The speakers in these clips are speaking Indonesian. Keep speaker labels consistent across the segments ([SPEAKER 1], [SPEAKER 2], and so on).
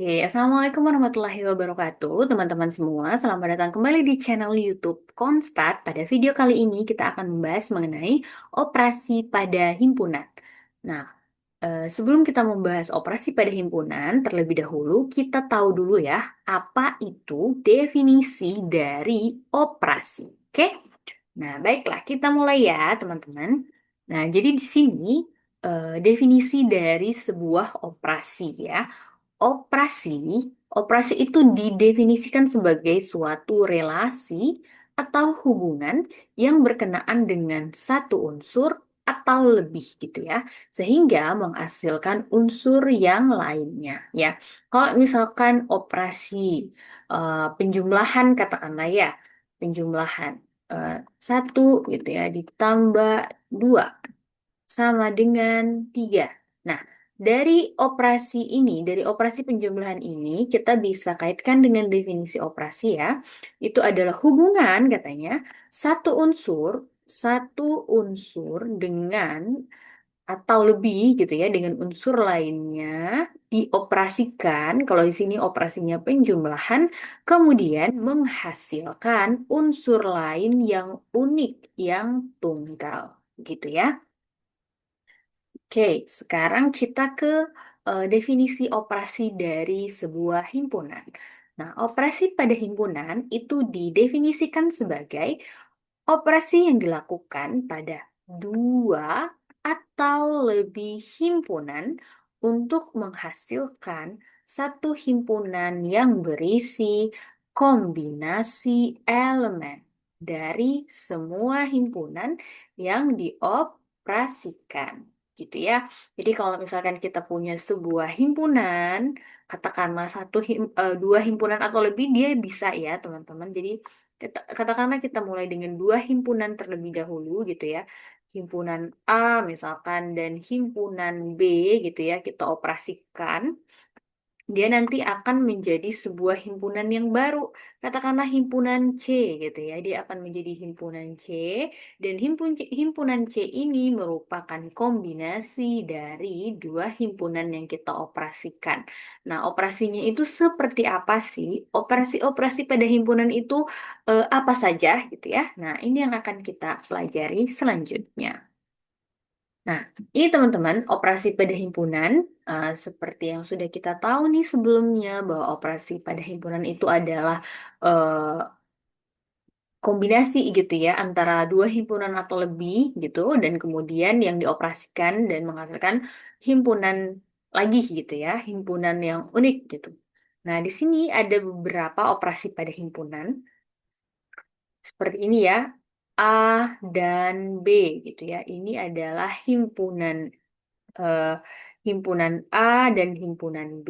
[SPEAKER 1] Oke, Assalamualaikum warahmatullahi wabarakatuh, teman-teman semua. Selamat datang kembali di channel YouTube Konstat. Pada video kali ini kita akan membahas mengenai operasi pada himpunan. Nah, sebelum kita membahas operasi pada himpunan, terlebih dahulu kita tahu dulu ya, apa itu definisi dari operasi. Oke? Nah, baiklah, kita mulai ya, teman-teman. Nah, jadi di sini definisi dari sebuah operasi ya. Operasi, operasi itu didefinisikan sebagai suatu relasi atau hubungan yang berkenaan dengan satu unsur atau lebih gitu ya, sehingga menghasilkan unsur yang lainnya ya. Kalau misalkan operasi penjumlahan katakanlah ya, penjumlahan eh, satu gitu ya ditambah dua sama dengan 3. Nah, dari operasi penjumlahan ini, kita bisa kaitkan dengan definisi operasi ya. Itu adalah hubungan katanya, satu unsur dengan atau lebih gitu ya, dengan unsur lainnya dioperasikan, kalau di sini operasinya penjumlahan, kemudian menghasilkan unsur lain yang unik, yang tunggal gitu ya. Oke, sekarang kita ke definisi operasi dari sebuah himpunan. Nah, operasi pada himpunan itu didefinisikan sebagai operasi yang dilakukan pada dua atau lebih himpunan untuk menghasilkan satu himpunan yang berisi kombinasi elemen dari semua himpunan yang dioperasikan. Gitu ya. Jadi kalau misalkan kita punya sebuah himpunan, katakanlah dua himpunan atau lebih, dia bisa ya teman-teman. Jadi katakanlah kita mulai dengan dua himpunan terlebih dahulu gitu ya. Himpunan A misalkan dan himpunan B gitu ya, kita operasikan. Dia nanti akan menjadi sebuah himpunan yang baru. Katakanlah himpunan C gitu ya. Dia akan menjadi himpunan C dan himpunan C ini merupakan kombinasi dari dua himpunan yang kita operasikan. Nah, operasinya itu seperti apa sih? Operasi-operasi pada himpunan itu apa saja gitu ya. Nah, ini yang akan kita pelajari selanjutnya. Nah, ini teman-teman, operasi pada himpunan, seperti yang sudah kita tahu nih sebelumnya, bahwa operasi pada himpunan itu adalah eh, kombinasi gitu ya, antara dua himpunan atau lebih gitu, dan kemudian yang dioperasikan dan menghasilkan himpunan lagi gitu ya, himpunan yang unik gitu. Nah, di sini ada beberapa operasi pada himpunan, seperti ini ya, A dan B gitu ya. Ini adalah eh, himpunan A dan himpunan B.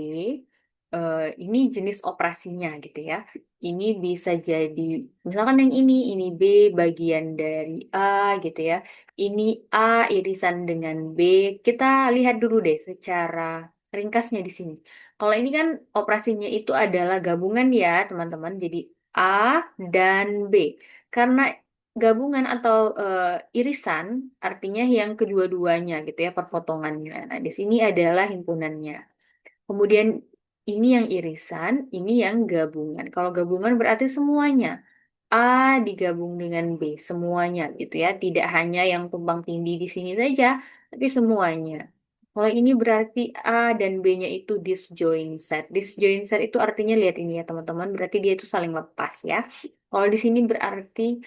[SPEAKER 1] Ini jenis operasinya gitu ya. Ini bisa jadi, misalkan yang ini B bagian dari A gitu ya. Ini A irisan dengan B. Kita lihat dulu deh secara ringkasnya di sini. Kalau ini kan operasinya itu adalah gabungan ya teman-teman. Jadi A dan B. Karena gabungan atau irisan artinya yang kedua-duanya gitu ya perpotongannya. Nah, di sini adalah himpunannya. Kemudian ini yang irisan, ini yang gabungan. Kalau gabungan berarti semuanya. A digabung dengan B, semuanya gitu ya. Tidak hanya yang tumpang tindih di sini saja, tapi semuanya. Kalau ini berarti A dan B-nya itu disjoint set. Disjoint set itu artinya lihat ini ya teman-teman, berarti dia itu saling lepas ya. Kalau di sini berarti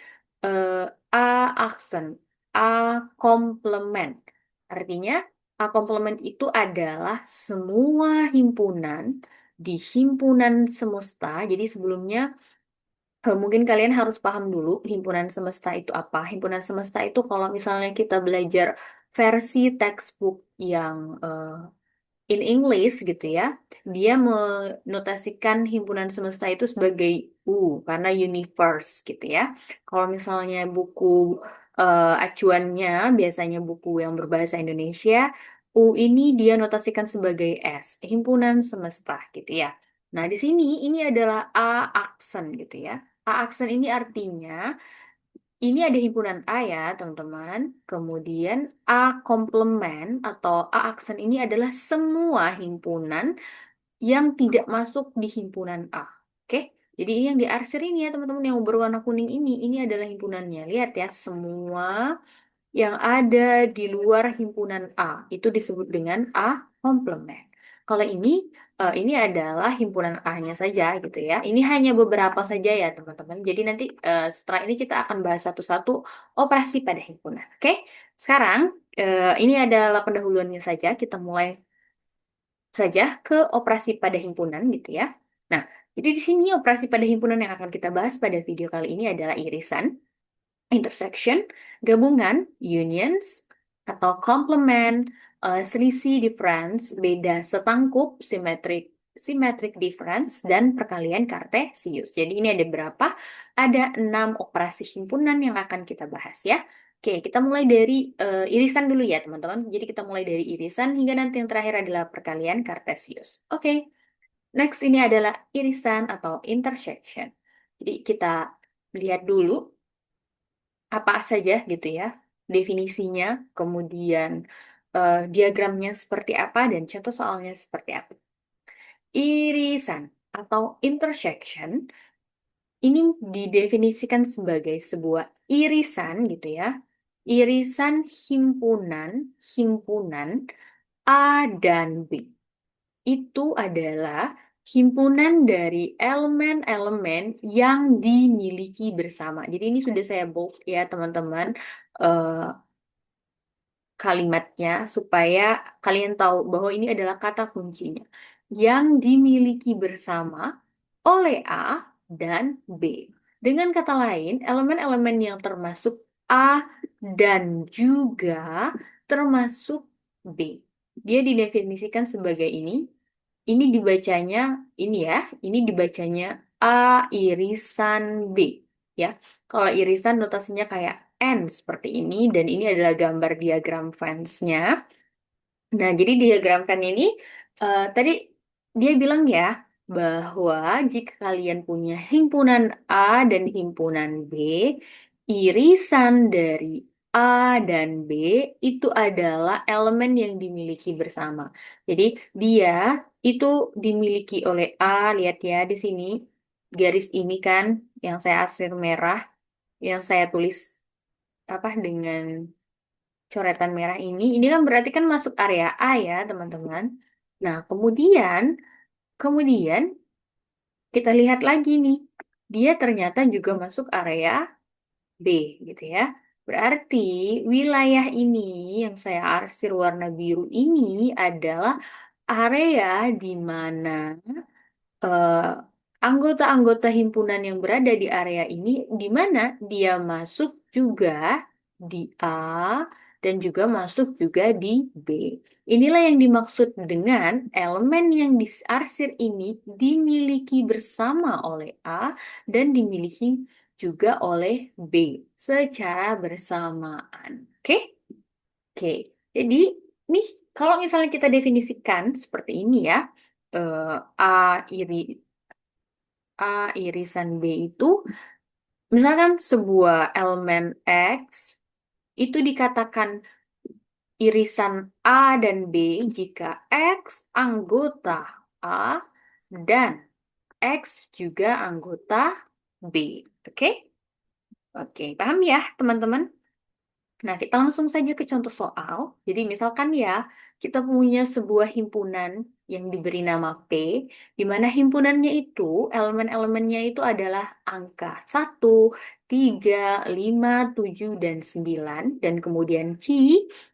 [SPEAKER 1] eh, A aksen, A komplement. Artinya A komplement itu adalah semua himpunan di himpunan semesta. Jadi sebelumnya mungkin kalian harus paham dulu himpunan semesta itu apa. Himpunan semesta itu kalau misalnya kita belajar versi textbook yang in English gitu ya, dia menotasikan himpunan semesta itu sebagai U karena universe gitu ya. Kalau misalnya buku acuannya biasanya buku yang berbahasa Indonesia, U ini dia notasikan sebagai S, himpunan semesta gitu ya. Nah, di sini ini adalah A aksen gitu ya. A aksen ini artinya ini ada himpunan A ya, teman-teman. Kemudian A komplement atau A aksen ini adalah semua himpunan yang tidak masuk di himpunan A. Oke? Jadi ini yang diarsir ini ya teman-teman yang berwarna kuning ini adalah himpunannya. Lihat ya, semua yang ada di luar himpunan A itu disebut dengan A komplement. Kalau ini adalah himpunan A-nya saja gitu ya. Ini hanya beberapa saja ya teman-teman. Jadi nanti setelah ini kita akan bahas satu-satu operasi pada himpunan. Oke? Sekarang ini adalah pendahuluannya saja. Kita mulai saja ke operasi pada himpunan gitu ya. Nah, jadi di sini operasi pada himpunan yang akan kita bahas pada video kali ini adalah irisan, intersection, gabungan, unions, atau complement, selisih difference, beda setangkup, symmetric difference, dan perkalian kartesius. Jadi ini ada berapa? Ada 6 operasi himpunan yang akan kita bahas ya. Oke, kita mulai dari irisan dulu ya teman-teman. Jadi kita mulai dari irisan hingga nanti yang terakhir adalah perkalian kartesius. Oke, next ini adalah irisan atau intersection. Jadi kita lihat dulu apa saja gitu ya definisinya, kemudian diagramnya seperti apa, dan contoh soalnya seperti apa. Irisan atau intersection ini didefinisikan sebagai sebuah irisan gitu ya, irisan himpunan A dan B. Itu adalah himpunan dari elemen-elemen yang dimiliki bersama. Jadi ini sudah saya bold ya teman-teman, eh, kalimatnya supaya kalian tahu bahwa ini adalah kata kuncinya yang dimiliki bersama oleh A dan B. Dengan kata lain, elemen-elemen yang termasuk A dan juga termasuk B. Dia didefinisikan sebagai ini dibacanya ini ya, ini dibacanya A irisan B ya. Kalau irisan notasinya kayak N seperti ini dan ini adalah gambar diagram Venn-nya. Nah, jadi diagram Venn ini tadi dia bilang ya bahwa jika kalian punya himpunan A dan himpunan B, irisan dari A dan B itu adalah elemen yang dimiliki bersama. Jadi dia itu dimiliki oleh A, lihat ya di sini garis ini kan yang saya arsir merah, yang saya tulis apa dengan coretan merah ini kan berarti kan masuk area A ya, teman-teman. Nah, kemudian kita lihat lagi nih. Dia ternyata juga masuk area B gitu ya. Berarti wilayah ini yang saya arsir warna biru ini adalah area di mana eh, anggota-anggota himpunan yang berada di area ini, di mana dia masuk juga di A dan juga masuk juga di B. Inilah yang dimaksud dengan elemen yang diarsir ini dimiliki bersama oleh A dan dimiliki juga oleh B secara bersamaan. Oke? Oke. Jadi, nih kalau misalnya kita definisikan seperti ini ya, eh, A iri A irisan B itu misalkan sebuah elemen X itu dikatakan irisan A dan B jika X anggota A dan X juga anggota B. Oke? Oke, paham ya teman-teman? Nah, kita langsung saja ke contoh soal. Jadi, misalkan ya, kita punya sebuah himpunan yang diberi nama P, di mana himpunannya itu, elemen-elemennya itu adalah angka 1, 3, 5, 7, dan 9. Dan kemudian Q,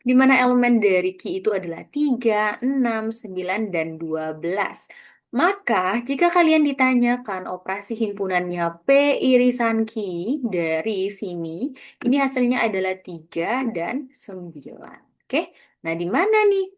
[SPEAKER 1] di mana elemen dari Q itu adalah 3, 6, 9, dan 12. Maka, jika kalian ditanyakan operasi himpunannya P irisan Q dari sini, ini hasilnya adalah 3 dan 9. Oke, nah di mana nih?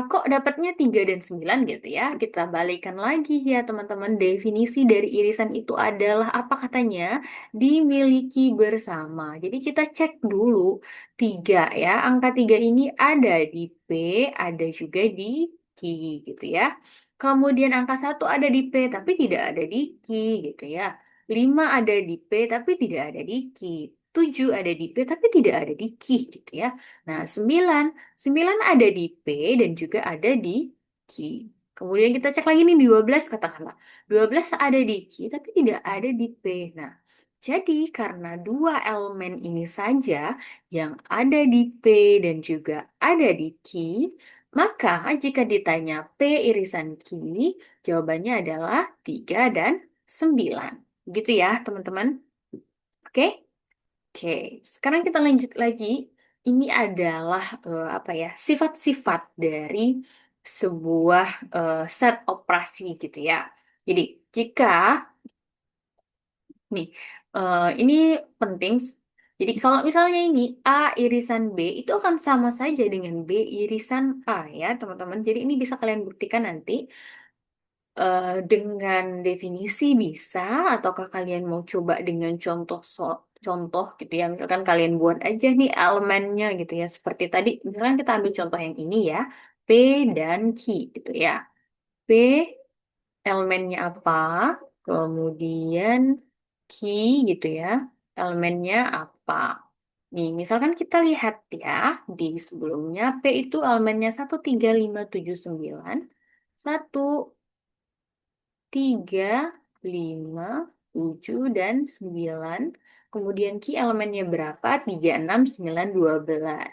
[SPEAKER 1] Kok dapatnya 3 dan 9 gitu ya? Kita balikan lagi ya teman-teman. Definisi dari irisan itu adalah apa katanya? Dimiliki bersama. Jadi kita cek dulu 3 ya. Angka 3 ini ada di P, ada juga di Q gitu ya. Kemudian angka 1 ada di P tapi tidak ada di Q gitu ya. 5 ada di P tapi tidak ada di Q. 7 ada di P tapi tidak ada di Q gitu ya. Nah, 9 ada di P dan juga ada di Q. Kemudian kita cek lagi nih 12 katakanlah. 12 ada di Q tapi tidak ada di P. Nah, jadi karena dua elemen ini saja yang ada di P dan juga ada di Q, maka jika ditanya P irisan Q, jawabannya adalah 3 dan 9. Gitu ya, teman-teman. Oke? Oke, sekarang kita lanjut lagi. Ini adalah apa ya? Sifat-sifat dari sebuah set operasi gitu ya. Jadi, jika nih ini penting. Jadi kalau misalnya ini A irisan B itu akan sama saja dengan B irisan A ya, teman-teman. Jadi ini bisa kalian buktikan nanti dengan definisi bisa, ataukah kalian mau coba dengan contoh gitu ya. Misalkan kalian buat aja nih elemennya gitu ya. Seperti tadi, misalkan kita ambil contoh yang ini ya. P dan Q gitu ya. P elemennya apa? Kemudian Q gitu ya. Elemennya apa? Nih, misalkan kita lihat ya di sebelumnya P itu elemennya 1 3 5 7 9 1 3 5 7 dan 9. Kemudian Ki elemennya berapa? 3 6 9 12.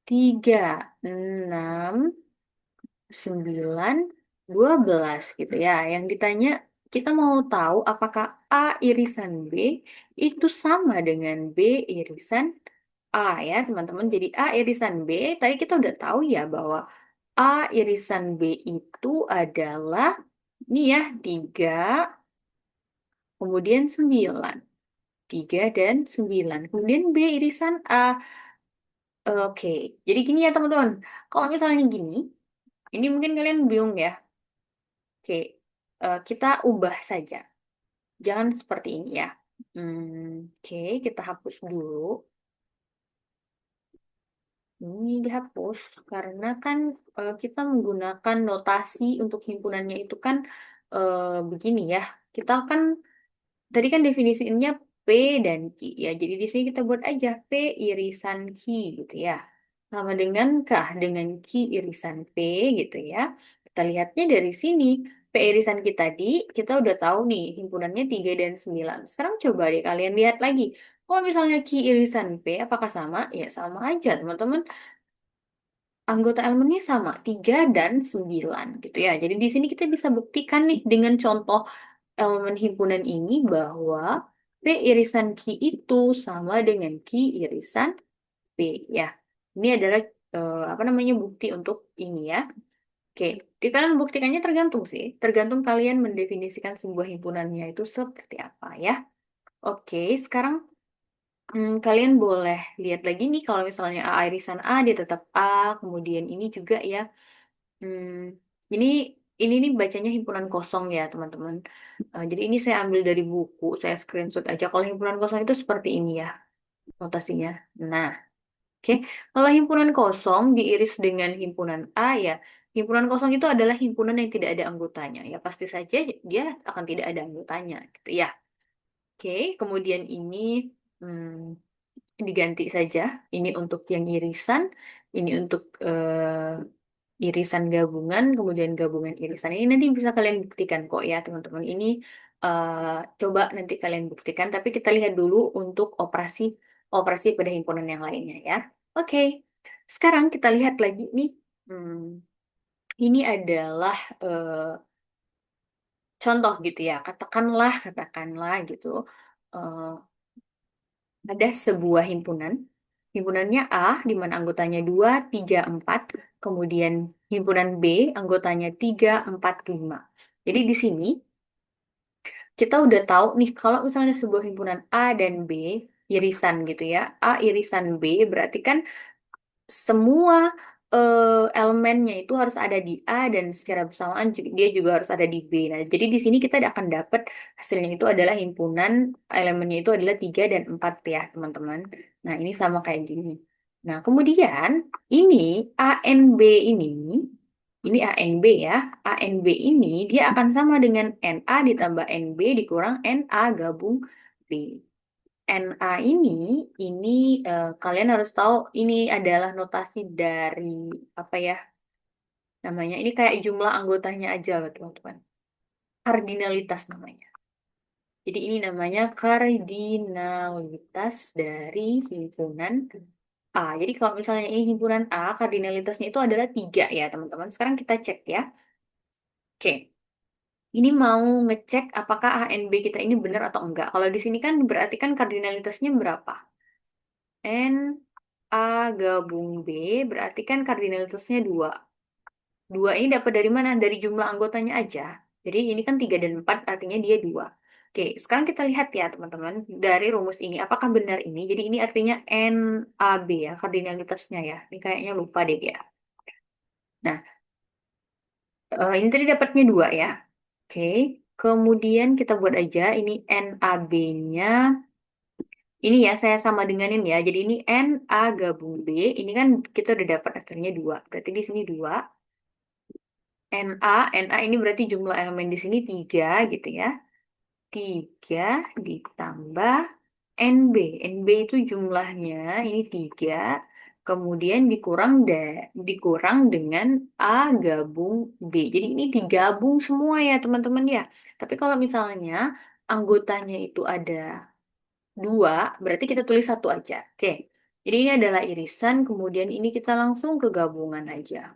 [SPEAKER 1] 3 6 9 12 gitu ya. Yang ditanya, kita mau tahu apakah A irisan B itu sama dengan B irisan A ya teman-teman. Jadi A irisan B, tadi kita udah tahu ya bahwa A irisan B itu adalah ini ya 3 kemudian 9. 3 dan 9. Kemudian B irisan A. Oke, jadi gini ya teman-teman. Kalau misalnya gini, ini mungkin kalian bingung ya. Oke, kita ubah saja. Jangan seperti ini ya. Oke, kita hapus dulu. Ini dihapus karena kan kita menggunakan notasi untuk himpunannya itu kan begini ya. Kita kan tadi kan definisinya P dan Q ya. Jadi di sini kita buat aja P irisan Q gitu ya. Sama dengan kah dengan Q irisan P gitu ya. Kita lihatnya dari sini. P irisan Q tadi kita udah tahu nih himpunannya 3 dan 9. Sekarang coba deh kalian lihat lagi. Kalau misalnya Q irisan P apakah sama? Ya sama aja teman-teman. Anggota elemennya sama 3 dan 9 gitu ya. Jadi di sini kita bisa buktikan nih dengan contoh elemen himpunan ini bahwa P irisan Q itu sama dengan Q irisan P ya. Ini adalah apa namanya bukti untuk ini ya. Oke, di kalian membuktikannya tergantung sih, tergantung kalian mendefinisikan sebuah himpunannya itu seperti apa ya. Oke, sekarang kalian boleh lihat lagi nih kalau misalnya A irisan A dia tetap A, kemudian ini juga ya. Hmm, ini ini nih bacanya himpunan kosong ya teman-teman. Jadi ini saya ambil dari buku, saya screenshot aja. Kalau himpunan kosong itu seperti ini ya notasinya. Nah, oke. Kalau himpunan kosong diiris dengan himpunan A ya, himpunan kosong itu adalah himpunan yang tidak ada anggotanya. Ya pasti saja dia akan tidak ada anggotanya, gitu ya. Oke, kemudian ini diganti saja. Ini untuk yang irisan, ini untuk irisan gabungan, kemudian gabungan irisan. Ini nanti bisa kalian buktikan kok ya teman-teman. Ini coba nanti kalian buktikan, tapi kita lihat dulu untuk operasi operasi pada himpunan yang lainnya ya. Oke, sekarang kita lihat lagi nih. Hmm, ini adalah contoh gitu ya. Katakanlah gitu. eh, ada sebuah himpunan. Himpunannya A, di mana anggotanya 2 3 4. Kemudian himpunan B, anggotanya 3 4 5. Jadi di sini kita udah tahu nih kalau misalnya sebuah himpunan A dan B irisan gitu ya. A irisan B berarti kan semua elemennya itu harus ada di A dan secara bersamaan dia juga harus ada di B. Nah, jadi di sini kita akan dapat hasilnya itu adalah himpunan elemennya itu adalah 3 dan 4 ya, teman-teman. Nah, ini sama kayak gini. Nah, kemudian ini ANB ini ANB ya. ANB ini dia akan sama dengan NA ditambah NB dikurang NA gabung B. NA ini kalian harus tahu ini adalah notasi dari apa ya? Namanya ini kayak jumlah anggotanya aja loh teman-teman. Kardinalitas namanya. Jadi ini namanya kardinalitas dari himpunan A. Jadi kalau misalnya ini himpunan A, kardinalitasnya itu adalah 3 ya teman-teman. Sekarang kita cek ya. Oke. Ini mau ngecek apakah A N B kita ini benar atau enggak. Kalau di sini kan berarti kan kardinalitasnya berapa? N A gabung B berarti kan kardinalitasnya 2. Dua ini dapat dari mana? Dari jumlah anggotanya aja. Jadi ini kan 3 dan 4 artinya dia 2. Oke, sekarang kita lihat ya teman-teman. Dari rumus ini, apakah benar ini? Jadi ini artinya N A B ya, kardinalitasnya ya. Ini kayaknya lupa deh dia. Nah, ini tadi dapatnya 2 ya. Oke, kemudian kita buat aja ini N A B nya. Ini ya saya sama denganin ya. Jadi ini N A gabung B. Ini kan kita udah dapat hasilnya 2. Berarti di sini 2. NA ini berarti jumlah elemen di sini 3 gitu ya. 3 ditambah NB. NB itu jumlahnya ini 3. Kemudian dikurang dengan A gabung B. Jadi ini digabung semua ya teman-teman ya. Tapi kalau misalnya anggotanya itu ada 2, berarti kita tulis satu aja. Oke. Jadi ini adalah irisan, kemudian ini kita langsung ke gabungan aja.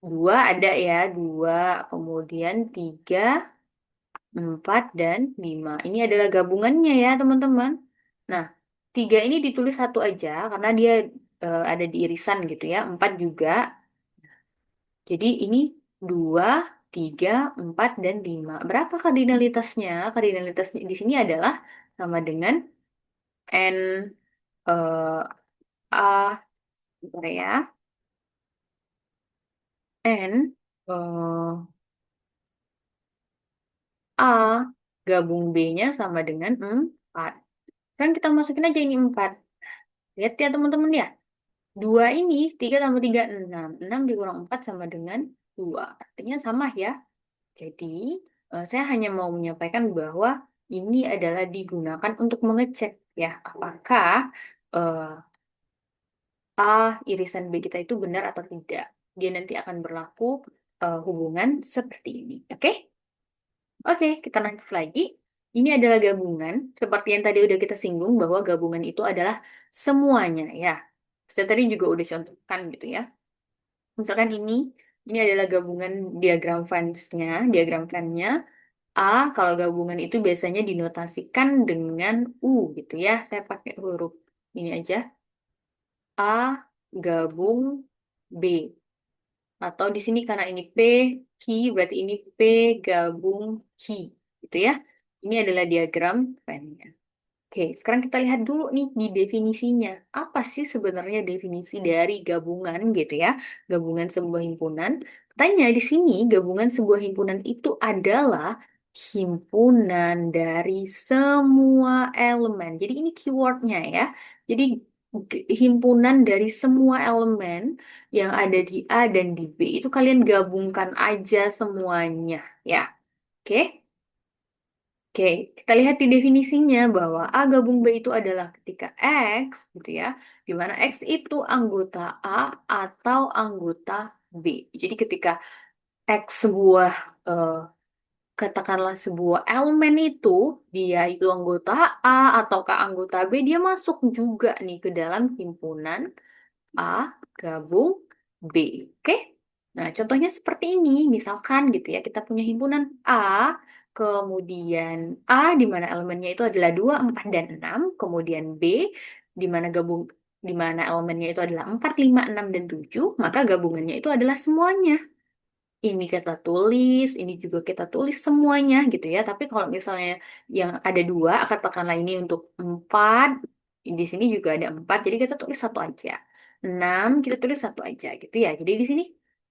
[SPEAKER 1] 2 ada ya, 2. Kemudian 3, 4, dan 5. Ini adalah gabungannya ya, teman-teman. Nah, 3 ini ditulis satu aja karena dia ada di irisan gitu ya. 4 juga. Jadi ini 2, 3, 4, dan 5. Berapa kardinalitasnya? Kardinalitasnya di sini adalah sama dengan N eh, A, bentar ya. N A gabung B-nya sama dengan 4. Sekarang kita masukin aja ini 4. Lihat ya teman-teman ya. 2 ini 3 tambah 3 6. 6 dikurang 4 sama dengan 2. Artinya sama ya. Jadi saya hanya mau menyampaikan bahwa ini adalah digunakan untuk mengecek ya apakah eh, A irisan B kita itu benar atau tidak. Dia nanti akan berlaku hubungan seperti ini. Oke? Oke, kita lanjut lagi. Ini adalah gabungan, seperti yang tadi udah kita singgung bahwa gabungan itu adalah semuanya ya. Saya tadi juga udah contohkan gitu ya. Misalkan ini adalah gabungan diagram Venn-nya, diagram Venn-nya. A, kalau gabungan itu biasanya dinotasikan dengan U gitu ya. Saya pakai huruf ini aja. A gabung B. Atau di sini karena ini P, Q, berarti ini P gabung Q. Gitu ya. Ini adalah diagram Venn-nya. Oke, sekarang kita lihat dulu nih di definisinya. Apa sih sebenarnya definisi dari gabungan gitu ya? Gabungan sebuah himpunan. Katanya di sini gabungan sebuah himpunan itu adalah himpunan dari semua elemen. Jadi ini keywordnya ya. Jadi himpunan dari semua elemen yang ada di A dan di B itu kalian gabungkan aja semuanya ya. Oke? Oke, kita lihat di definisinya bahwa A gabung B itu adalah ketika X, gitu ya, di mana X itu anggota A atau anggota B. Jadi ketika X sebuah, eh, katakanlah sebuah elemen itu, dia itu anggota A atau ke anggota B, dia masuk juga nih ke dalam himpunan A gabung B. Oke? Nah, contohnya seperti ini. Misalkan gitu ya, kita punya himpunan A, kemudian A di mana elemennya itu adalah 2, 4, dan 6, kemudian B di mana di mana elemennya itu adalah 4, 5, 6, dan 7, maka gabungannya itu adalah semuanya. Ini kita tulis, ini juga kita tulis semuanya gitu ya. Tapi kalau misalnya yang ada 2, katakanlah ini untuk 4, di sini juga ada 4, jadi kita tulis satu aja. 6, kita tulis satu aja gitu ya. Jadi di sini,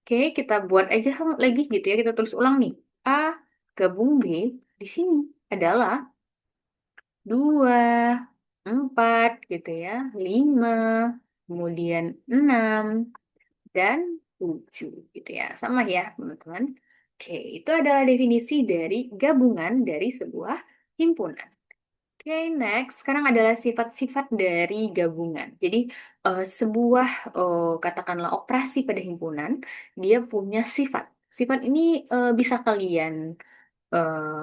[SPEAKER 1] oke, kita buat aja lagi gitu ya. Kita tulis ulang nih. A gabung B di sini adalah 2, 4 gitu ya. 5, kemudian 6, dan 7 gitu ya. Sama ya, teman-teman. Oke, itu adalah definisi dari gabungan dari sebuah himpunan. Oke, next. Sekarang adalah sifat-sifat dari gabungan. Jadi, sebuah, katakanlah operasi pada himpunan, dia punya sifat. Sifat ini bisa kalian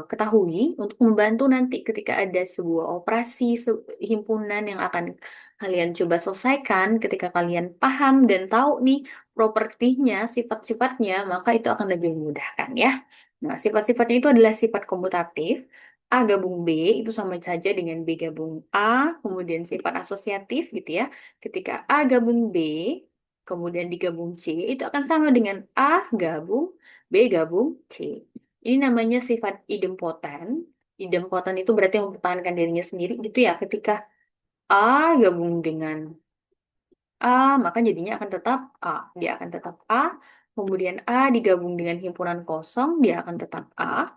[SPEAKER 1] ketahui untuk membantu nanti ketika ada sebuah operasi himpunan yang akan kalian coba selesaikan, ketika kalian paham dan tahu nih propertinya, sifat-sifatnya, maka itu akan lebih memudahkan ya. Nah, sifat-sifatnya itu adalah sifat komutatif. A gabung B itu sama saja dengan B gabung A, kemudian sifat asosiatif gitu ya. Ketika A gabung B, kemudian digabung C, itu akan sama dengan A gabung B gabung C. Ini namanya sifat idempoten. Idempoten itu berarti mempertahankan dirinya sendiri gitu ya. Ketika A gabung dengan A, maka jadinya akan tetap A. Dia akan tetap A. Kemudian A digabung dengan himpunan kosong, dia akan tetap A.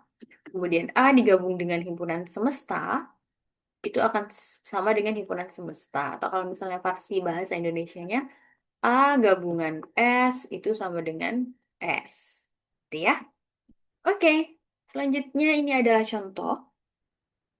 [SPEAKER 1] Kemudian A digabung dengan himpunan semesta, itu akan sama dengan himpunan semesta. Atau kalau misalnya versi bahasa Indonesianya, A gabungan S itu sama dengan S. Gitu ya. Oke, selanjutnya ini adalah contoh.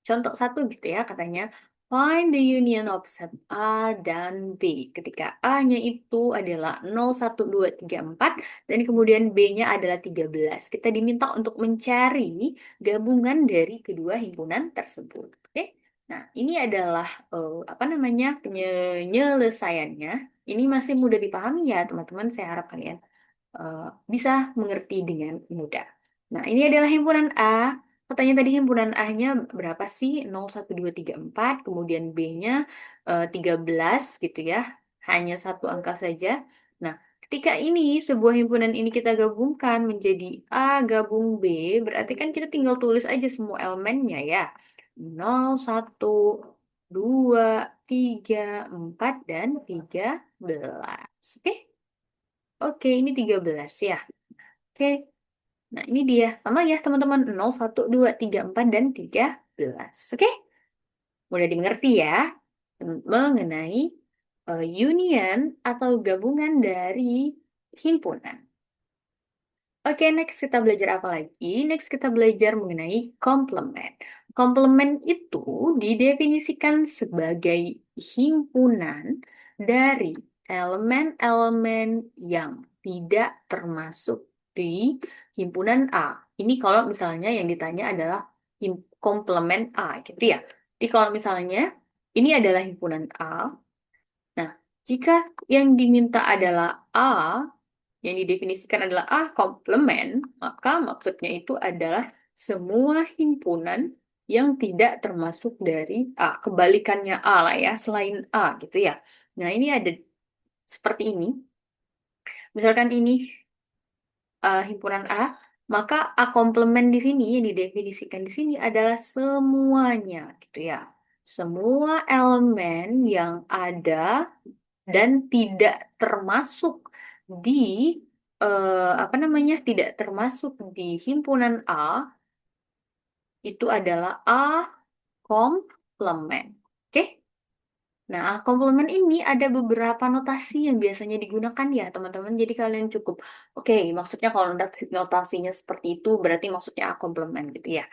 [SPEAKER 1] Contoh satu gitu ya katanya. Find the union of set A dan B. Ketika A-nya itu adalah 0, 1, 2, 3, 4 dan kemudian B-nya adalah 13. Kita diminta untuk mencari gabungan dari kedua himpunan tersebut. Oke. Nah, ini adalah apa namanya? Penyelesaiannya. Ini masih mudah dipahami ya, teman-teman. Saya harap kalian eh, bisa mengerti dengan mudah. Nah, ini adalah himpunan A. Katanya tadi himpunan A-nya berapa sih? 0, 1, 2, 3, 4. Kemudian B-nya 13 gitu ya. Hanya satu angka saja. Nah, ketika ini sebuah himpunan ini kita gabungkan menjadi A gabung B, berarti kan kita tinggal tulis aja semua elemennya ya. 0, 1, 2, 3, 4, dan 13. Oke? Oke, ini 13 ya. Oke, nah ini dia. Sama ya teman-teman. 0, 1, 2, 3, 4, dan 13. Oke, mudah dimengerti ya. Mengenai union atau gabungan dari himpunan. Oke, next kita belajar apa lagi? Next kita belajar mengenai komplement. Komplement itu didefinisikan sebagai himpunan dari elemen-elemen yang tidak termasuk di himpunan A. Ini kalau misalnya yang ditanya adalah komplement A, gitu ya. Jadi kalau misalnya ini adalah himpunan A, nah jika yang diminta adalah A, yang didefinisikan adalah A komplement, maka maksudnya itu adalah semua himpunan yang tidak termasuk dari A. Kebalikannya A lah ya, selain A gitu ya. Nah, ini ada seperti ini. Misalkan ini himpunan A, maka A komplement di sini yang didefinisikan di sini adalah semuanya gitu ya. Semua elemen yang ada dan tidak termasuk di apa namanya tidak termasuk di himpunan A itu adalah A komplement. Oke? Nah, A komplement ini ada beberapa notasi yang biasanya digunakan ya, teman-teman. Jadi kalian cukup, oke, maksudnya kalau notasinya seperti itu berarti maksudnya A komplement gitu ya,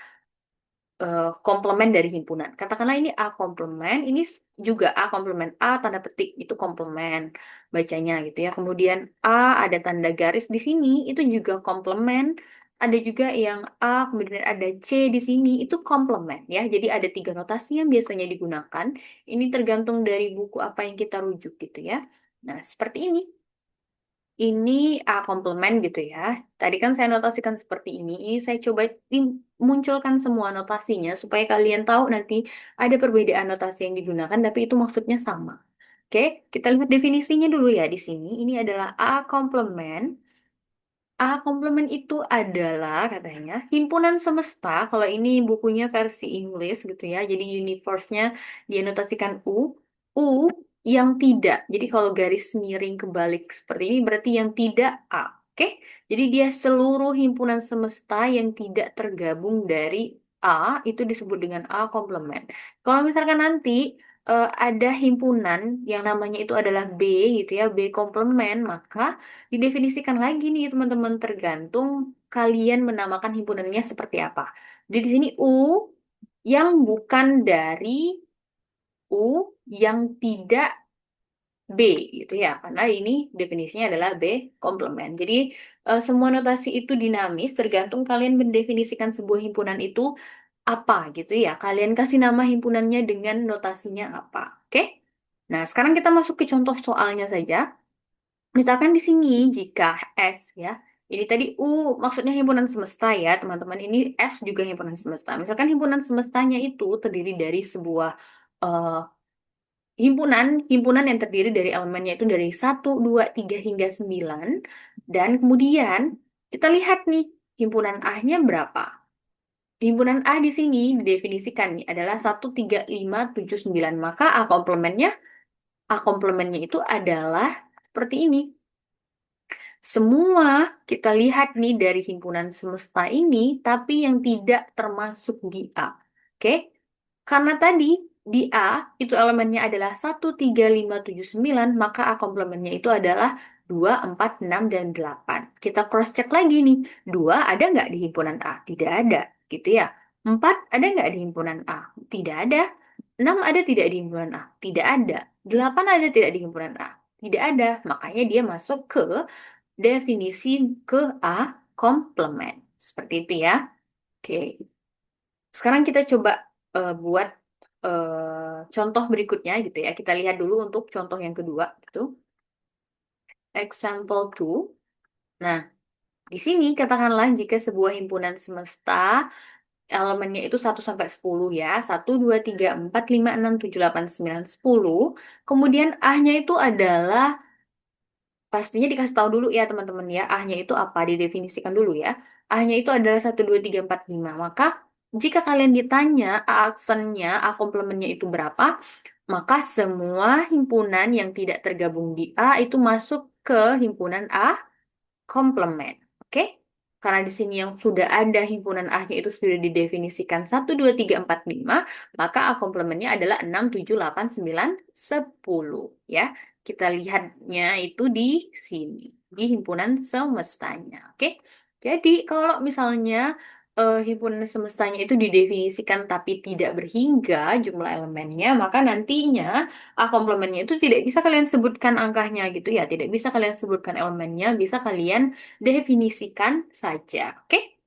[SPEAKER 1] komplement dari himpunan. Katakanlah ini A komplement, ini juga A komplement. A tanda petik itu komplement bacanya gitu ya. Kemudian A ada tanda garis di sini itu juga komplement. Ada juga yang A kemudian ada C di sini itu komplement ya. Jadi ada tiga notasi yang biasanya digunakan. Ini tergantung dari buku apa yang kita rujuk gitu ya. Nah, seperti ini. Ini A komplement gitu ya. Tadi kan saya notasikan seperti ini. Ini saya coba munculkan semua notasinya supaya kalian tahu nanti ada perbedaan notasi yang digunakan, tapi itu maksudnya sama. Oke, kita lihat definisinya dulu ya di sini. Ini adalah A komplement. A komplement itu adalah katanya himpunan semesta. Kalau ini bukunya versi Inggris gitu ya. Jadi universe-nya dianotasikan U. U yang tidak. Jadi kalau garis miring kebalik seperti ini berarti yang tidak A. Oke? Jadi dia seluruh himpunan semesta yang tidak tergabung dari A itu disebut dengan A komplement. Kalau misalkan nanti ada himpunan yang namanya itu adalah B gitu ya, B komplement, maka didefinisikan lagi nih teman-teman tergantung kalian menamakan himpunannya seperti apa. Jadi di sini U yang bukan dari U yang tidak B gitu ya, karena ini definisinya adalah B komplement. Jadi semua notasi itu dinamis tergantung kalian mendefinisikan sebuah himpunan itu apa gitu ya. Kalian kasih nama himpunannya dengan notasinya apa. Oke? Nah, sekarang kita masuk ke contoh soalnya saja. Misalkan di sini jika S ya, ini tadi U maksudnya himpunan semesta ya, teman-teman. Ini S juga himpunan semesta. Misalkan himpunan semestanya itu terdiri dari sebuah eh, himpunan yang terdiri dari elemennya itu dari 1, 2, 3 hingga 9. Dan kemudian kita lihat nih, himpunan A-nya berapa? Himpunan A di sini didefinisikan nih adalah 1, 3, 5, 7, 9. Maka A komplementnya itu adalah seperti ini. Semua kita lihat nih dari himpunan semesta ini, tapi yang tidak termasuk di A. Oke? Karena tadi di A itu elemennya adalah 1, 3, 5, 7, 9, maka A komplementnya itu adalah 2, 4, 6, dan 8. Kita cross check lagi nih. 2 ada nggak di himpunan A? Tidak ada, gitu ya. 4 ada nggak di himpunan A? Tidak ada. 6 ada tidak di himpunan A? Tidak ada. 8 ada tidak di himpunan A? Tidak ada. Makanya dia masuk ke definisi ke A komplement. Seperti itu ya. Oke. Sekarang kita coba buat contoh berikutnya gitu ya. Kita lihat dulu untuk contoh yang kedua gitu. Example 2. Nah, di sini katakanlah jika sebuah himpunan semesta elemennya itu 1 sampai 10 ya. 1, 2, 3, 4, 5, 6, 7, 8, 9, 10. Kemudian A-nya itu adalah pastinya dikasih tahu dulu ya teman-teman ya. A-nya itu apa? Didefinisikan dulu ya. A-nya itu adalah 1, 2, 3, 4, 5. Maka jika kalian ditanya A aksennya, A komplementnya itu berapa, maka semua himpunan yang tidak tergabung di A itu masuk ke himpunan A komplement. Oke? Karena di sini yang sudah ada himpunan A-nya itu sudah didefinisikan 1, 2, 3, 4, 5, maka A komplementnya adalah 6, 7, 8, 9, 10. Ya, kita lihatnya itu di sini, di himpunan semestanya. Oke? Jadi kalau misalnya himpunan semestanya itu didefinisikan tapi tidak berhingga jumlah elemennya, maka nantinya A komplementnya itu tidak bisa kalian sebutkan angkanya gitu ya, tidak bisa kalian sebutkan elemennya, bisa kalian definisikan saja. Oke?